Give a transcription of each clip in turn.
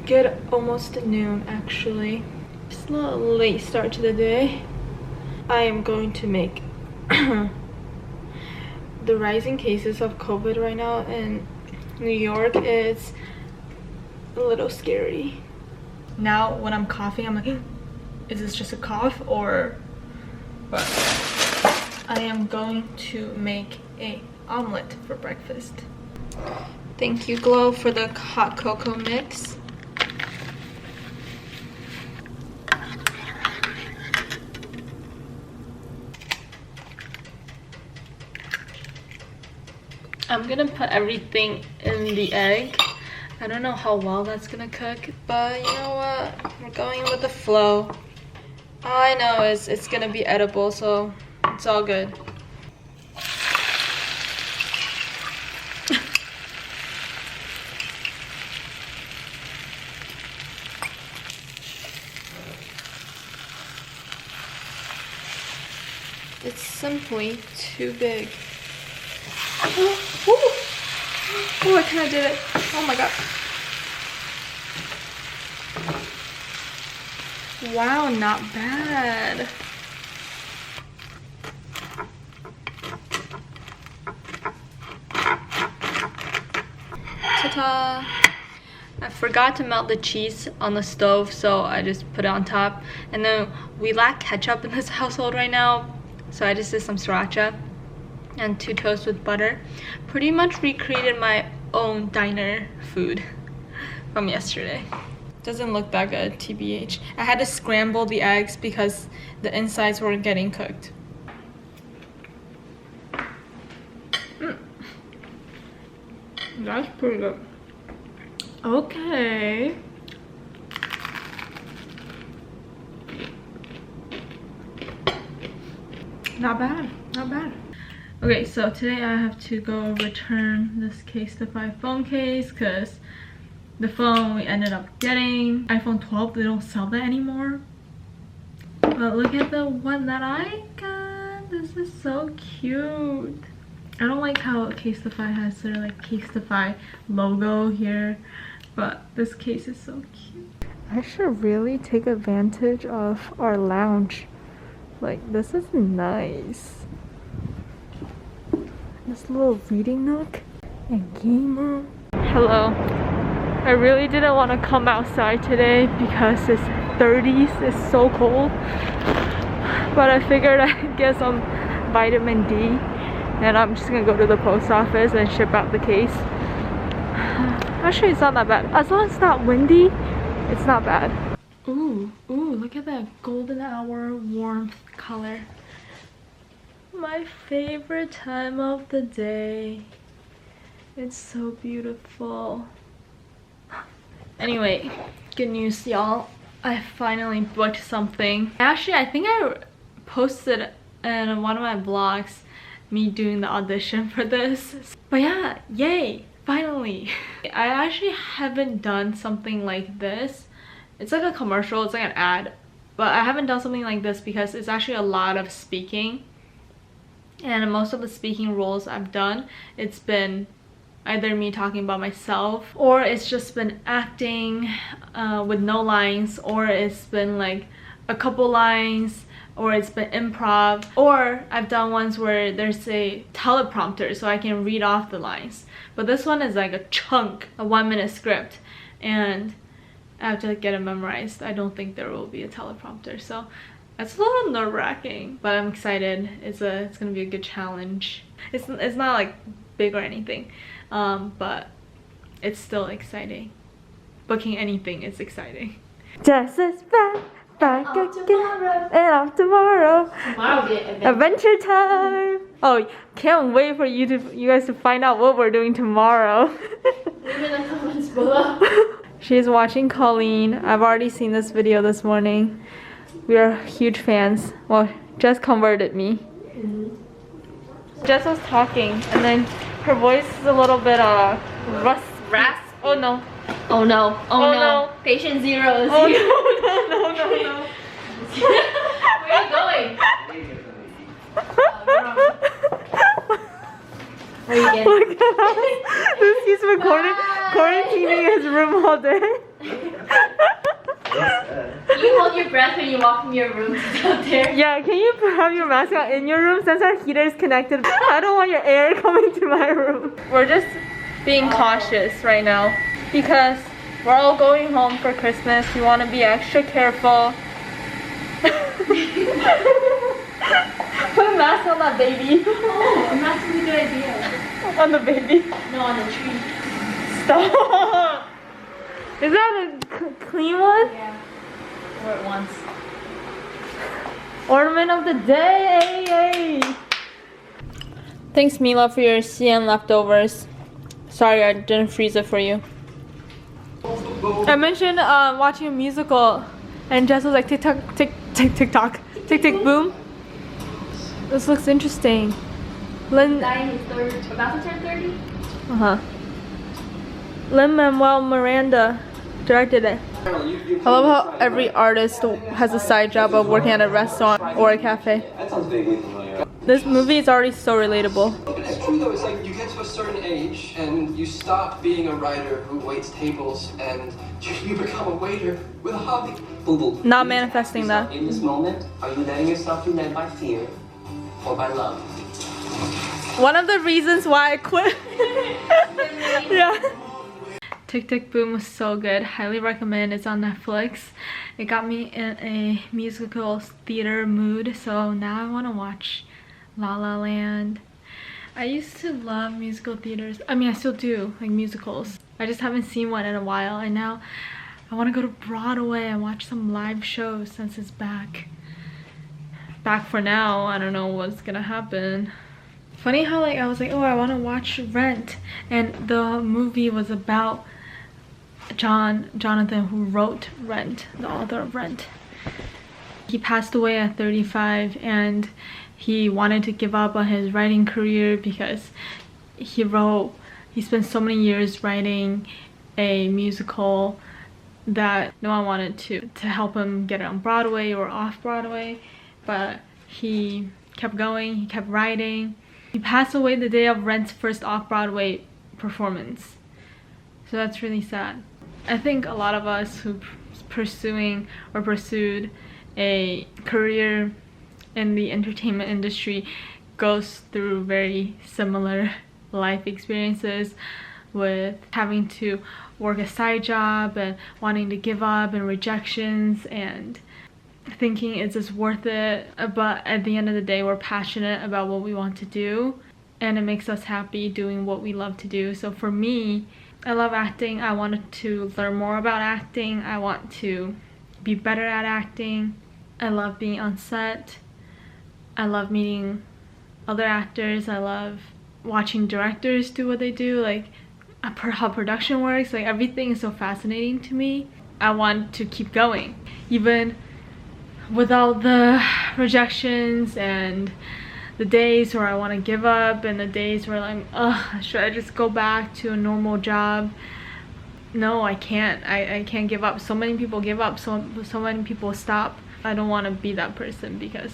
good almost noon actually. It's a little late start to the day. I am going to make the rising cases of COVID right now in New York is a little scary. Now when I'm coughing, I'm like, is this just a cough or what? I am going to make a omelet for breakfast. Thank you, Glow, for the hot cocoa mix. I'm gonna put everything in the egg. I don't know how well that's gonna cook, but you know what? We're going with the flow. All I know is it's gonna be edible, so it's all good. It's simply too big. Oh, I kind of did it. Oh my god. Wow, not bad. Ta-ta! I forgot to melt the cheese on the stove, so I just put it on top. And then we lack ketchup in this household right now, so I just did some sriracha and 2 toasts with butter. Pretty much recreated my own diner food from yesterday. Doesn't look that good, TBH. I had to scramble the eggs because the insides weren't getting cooked. That's pretty good. Okay. Not bad, not bad. Okay, so today I have to go return this Casetify phone case because the phone we ended up getting, iPhone 12, they don't sell that anymore. But look at the one that I got. This is so cute. I don't like how Casetify has their like Casetify logo here, but this case is so cute. I should really take advantage of our lounge. Like, this is nice. This little reading nook and game room. Hello. I really didn't want to come outside today because it's 30s. It's so cold. But I figured I'd get some vitamin D. And I'm just gonna go to the post office and ship out the case. Actually, it's not that bad. As long as it's not windy, it's not bad. Ooh, look at that golden hour warmth color. My favorite time of the day. It's so beautiful. Anyway, good news, y'all. I finally booked something. Actually, I think I posted in one of my vlogs me doing the audition for this. But yeah, yay, finally. I actually haven't done something like this. It's like a commercial, it's like an ad. But I haven't done something like this because it's actually a lot of speaking. And most of the speaking roles I've done, it's been either me talking about myself, or it's just been acting with no lines, or it's been like a couple lines, or it's been improv, or I've done ones where there's a teleprompter so I can read off the lines. But this one is like a chunk, a 1-minute script, and I have to get it memorized. I don't think there will be a teleprompter, so it's a little nerve-wracking, but I'm excited. It's gonna be a good challenge. It's not like big or anything, but it's still exciting. Booking anything is exciting. Just as back again, and off tomorrow. Tomorrow will be adventure time. Oh, can't wait for you guys to find out what we're doing tomorrow. Leave it in the comments below. She's watching Colleen. I've already seen this video this morning. We are huge fans. Well, Jess converted me. Jess was talking, and then her voice is a little bit rasp. Oh no. Oh no. Oh no. Patient zero is oh, here. No. Where are you going? Where are you getting? Look at us. He's been quarantining his room all day. Can you hold your breath when you walk from your room to out there? Yeah, can you have your mask on in your room since our heater is connected? I don't want your air coming to my room. We're just being cautious right now because we're all going home for Christmas. We want to be extra careful. Put a mask on that baby. Oh, a mask is a good idea. On the baby. No, on the tree. Stop. Is that a clean one? Yeah. Or it once. Ornament of the day. Thanks, Mila, for your CN leftovers. Sorry, I didn't freeze it for you. I mentioned watching a musical, and Jess was like, TikTok, TikTok, boom. This looks interesting. Lin. Guy is about to turn 30. Lin-Manuel Miranda directed it. I love how every artist has a side job of working at a restaurant or a cafe. That sounds vaguely familiar. This movie is already so relatable. It's true though, it's like you get to a certain age and you stop being a writer who waits tables and you become a waiter with a hobby. Boom, boom. Not manifesting that. In this moment, are you letting yourself be led by fear or by love? One of the reasons why I quit. Yeah. Tick Tick Boom was so good. Highly recommend. It's on Netflix. It got me in a musical theater mood, so now I want to watch La La Land. I used to love musical theaters. I mean, I still do, like musicals. I just haven't seen one in a while, and now I want to go to Broadway and watch some live shows since it's back. Back for now. I don't know what's gonna happen. Funny how like I was like, oh, I want to watch Rent, and the movie was about Jonathan, who wrote Rent, the author of Rent. He passed away at 35, and he wanted to give up on his writing career because he spent so many years writing a musical that no one wanted to help him get it on Broadway or off Broadway, but he kept going, he kept writing. He passed away the day of Rent's first off-Broadway performance. So that's really sad. I think a lot of us who pursued a career in the entertainment industry goes through very similar life experiences with having to work a side job and wanting to give up and rejections and thinking is this worth it, but at the end of the day we're passionate about what we want to do and it makes us happy doing what we love to do. So for me, I love acting. I wanted to learn more about acting. I want to be better at acting. I love being on set. I love meeting other actors. I love watching directors do what they do, like how production works. Like everything is so fascinating to me. I want to keep going even with all the rejections and the days where I want to give up and the days where I'm like, should I just go back to a normal job? No, I can't. I can't give up. So many people give up, so many people stop. I don't want to be that person because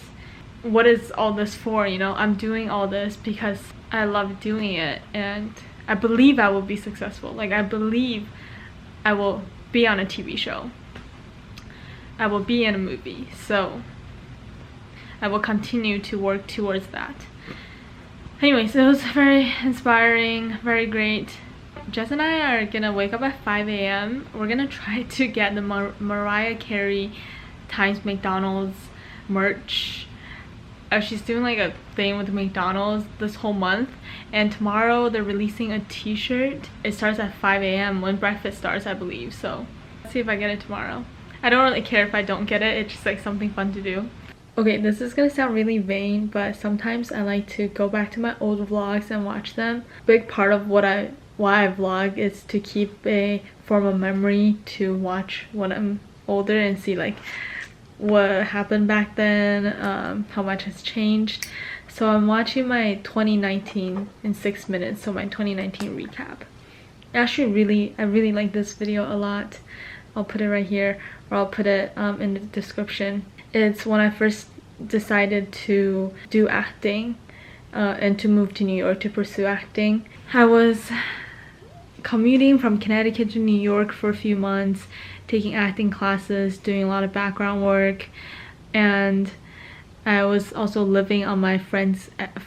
what is all this for, you know? I'm doing all this because I love doing it and I believe I will be successful. Like I believe I will be on a TV show. I will be in a movie, so I will continue to work towards that. Anyways, it was very inspiring, very great. Jess and I are gonna wake up at 5 a.m. We're gonna try to get the Mariah Carey Times McDonald's merch. She's doing like a thing with McDonald's this whole month, and tomorrow they're releasing a t-shirt. It starts at 5 a.m. when breakfast starts, I believe, so let's see if I get it tomorrow. I don't really care if I don't get it. It's just like something fun to do. Okay, this is gonna sound really vain, but sometimes I like to go back to my old vlogs and watch them. Big part of why I vlog is to keep a form of memory to watch when I'm older and see like what happened back then, how much has changed. So I'm watching my 2019 in 6 minutes, so my 2019 recap. Actually, I really like this video a lot. I'll put it right here, or I'll put it in the description. It's when I first decided to do acting and to move to New York to pursue acting. I was commuting from Connecticut to New York for a few months, taking acting classes, doing a lot of background work, and I was also living on my friend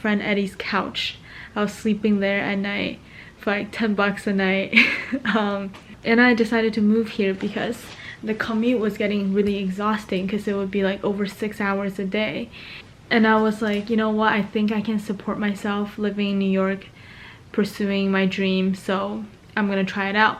Eddie's couch. I was sleeping there at night for like 10 bucks a night. And I decided to move here because the commute was getting really exhausting, because it would be like over 6 hours a day. And I was like, you know what, I think I can support myself living in New York, pursuing my dream, so I'm gonna try it out.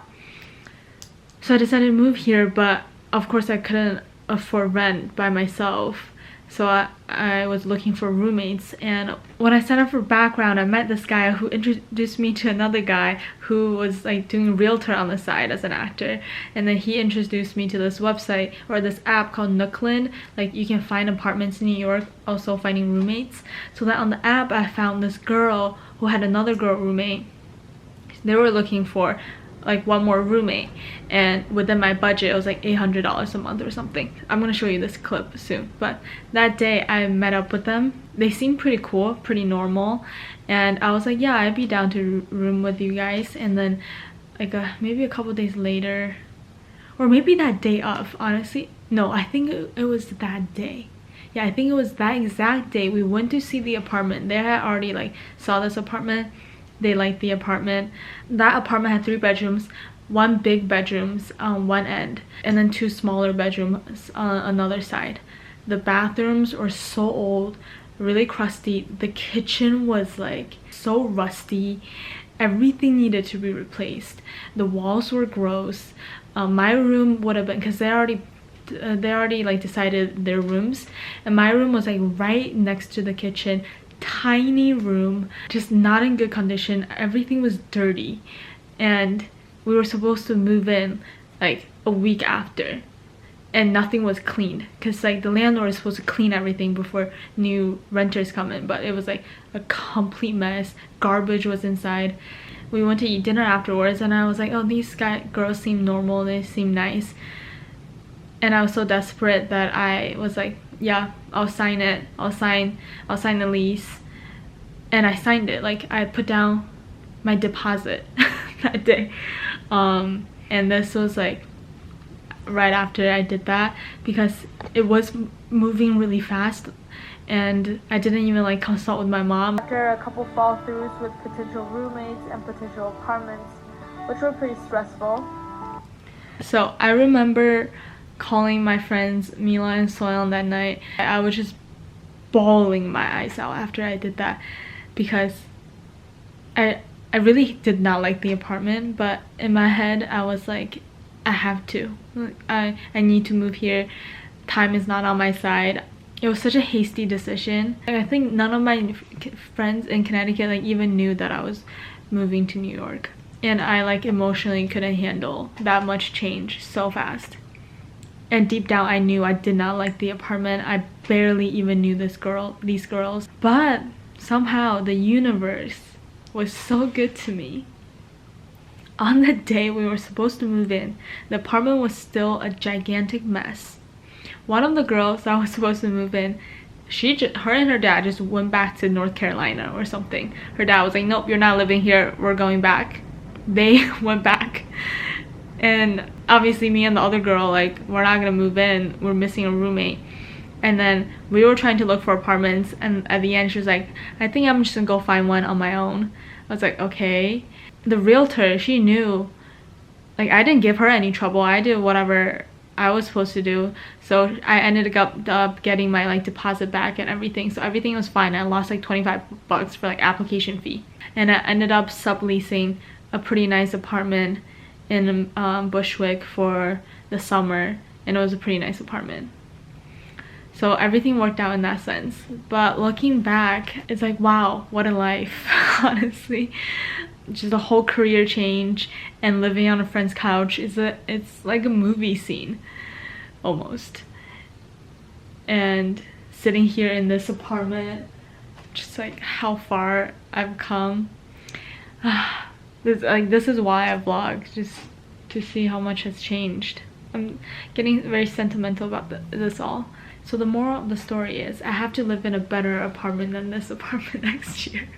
So I decided to move here, but of course I couldn't afford rent by myself, so I was looking for roommates. And when I signed up for background, I met this guy who introduced me to another guy who was like doing realtor on the side as an actor, and then he introduced me to this website or this app called Nooklyn. Like, you can find apartments in New York, also finding roommates. So that on the app I found this girl who had another girl roommate. They were looking for like one more roommate, and within my budget it was like $800 a month or something. I'm gonna show you this clip soon. But that day I met up with them. They seemed pretty cool, pretty normal, and I was like, yeah, I'd be down to room with you guys. And then like maybe a couple days later, or maybe that day of, honestly no, I think it was that day. Yeah, I think it was that exact day we went to see the apartment. They had already like saw this apartment. They liked the apartment. That apartment had 3 bedrooms, 1 big bedrooms on one end, and then 2 smaller bedrooms on another side. The bathrooms were so old, really crusty. The kitchen was like so rusty. Everything needed to be replaced. The walls were gross. My room would have been, because they already like decided their rooms, and my room was like right next to the kitchen. Tiny room, just not in good condition. Everything was dirty, and we were supposed to move in like a week after, and nothing was cleaned, because like the landlord is supposed to clean everything before new renters come in, but it was like a complete mess. Garbage was inside. We went to eat dinner afterwards, and I was like, oh, these girls seem normal, they seem nice. And I was so desperate that I was like, yeah, I'll sign it. I'll sign the lease. And I signed it. Like, I put down my deposit that day. And this was like right after I did that, because it was moving really fast, and I didn't even like consult with my mom. After a couple fall throughs with potential roommates and potential apartments, which were pretty stressful. So I remember calling my friends Mila and Soyeon that night. I was just bawling my eyes out after I did that, because I really did not like the apartment, but in my head I was like, I have to. I need to move here. Time is not on my side. It was such a hasty decision. I think none of my friends in Connecticut like even knew that I was moving to New York, and I like emotionally couldn't handle that much change so fast. And deep down I knew I did not like the apartment. I barely even knew these girls. But somehow the universe was so good to me. On the day we were supposed to move in, the apartment was still a gigantic mess. One of the girls that was supposed to move in, her and her dad just went back to North Carolina or something. Her dad was like, nope, you're not living here, we're going back. They went back. And obviously me and the other girl, like, we're not gonna move in, we're missing a roommate. And then we were trying to look for apartments, and at the end she was like, I think I'm just gonna go find one on my own. I was like, okay. The realtor, she knew, like, I didn't give her any trouble. I did whatever I was supposed to do. So I ended up getting my like deposit back and everything, so everything was fine. I lost like 25 bucks for like application fee, and I ended up subleasing a pretty nice apartment in Bushwick for the summer, and it was a pretty nice apartment. So everything worked out in that sense. But looking back, it's like, wow, what a life. Honestly, just a whole career change, and living on a friend's couch it's like a movie scene almost. And sitting here in this apartment, just like how far I've come. This is why I vlog, just to see how much has changed. I'm getting very sentimental about this all. So the moral of the story is, I have to live in a better apartment than this apartment next year.